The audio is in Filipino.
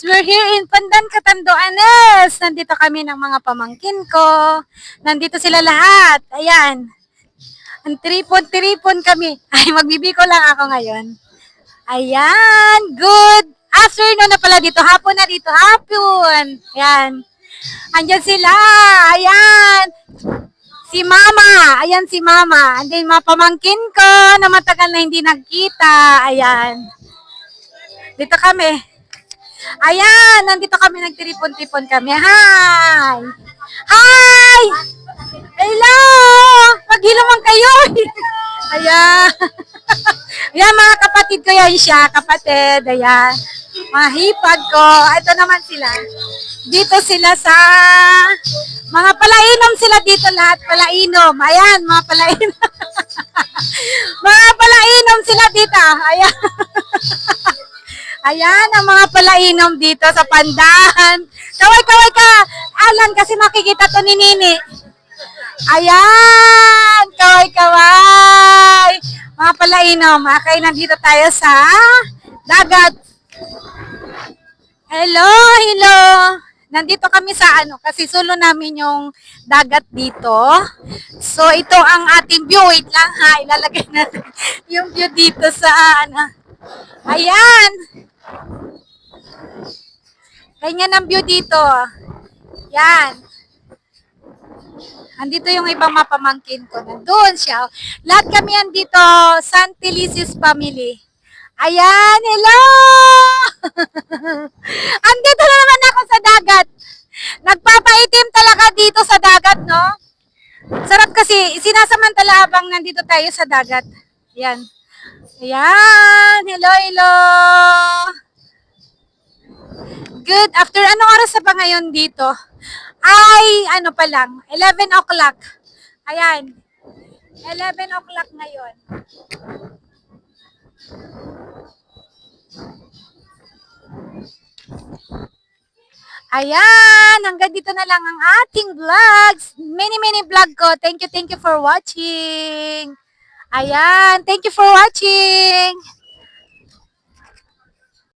We're here in Pandan, Catanduanes. Nandito kami ng mga pamangkin ko. Nandito sila lahat. Ayan. Ang tripon-tripon kami. Ay, magbibiko lang ako ngayon. Ayan. Good afternoon na pala dito. Hapon na dito. Hapon. Ayan. Andyan sila. Ayan. Si Mama. Ayan si Mama. And then mga pamangkin ko na matagal na hindi nagkita. Ayan. Dito kami. Ayan, nandito kami, nagtiripon-tipon kami. Hi! Hi! Hello! Maghilamang kayo! Ayan. Ayan, mga kapatid ko yan siya, kapatid. Ayan. Mga hipag ko. Ito naman sila. Dito sila sa mga palainom sila dito lahat. Palainom. Ayan, mga palainom. Mga palainom sila dito. Ayan. Ayan, ang mga palainom dito sa Pandan. Kaway-kaway ka, Alan, kasi makikita to ni Nini. Ayan, kaway-kaway. Mga palainom, okay, nandito tayo sa dagat. Hello, hello. Nandito kami sa kasi sulo namin yung dagat dito. So, ito ang ating view. Wait lang ha, ilalagay natin yung view dito sa Ayan. Ganyan ang view dito. Yan. Andito yung ibang mapamangkin ko. Nandun siya. Lahat kami andito. Santelices family. Ayan. Hello! Andito na naman ako sa dagat. Nagpapaitim talaga dito sa dagat, no? Sarap kasi. Sinasamantala habang nandito tayo sa dagat. Yan. Ayan. Hello, hello. Good. After anong oras na ba ngayon dito? Ay, ano pa lang, 11 o'clock. Ayan. 11 o'clock ngayon. Ayan, hanggang dito na lang ang ating vlogs. Mini vlog ko. Thank you for watching. Ayan, thank you for watching.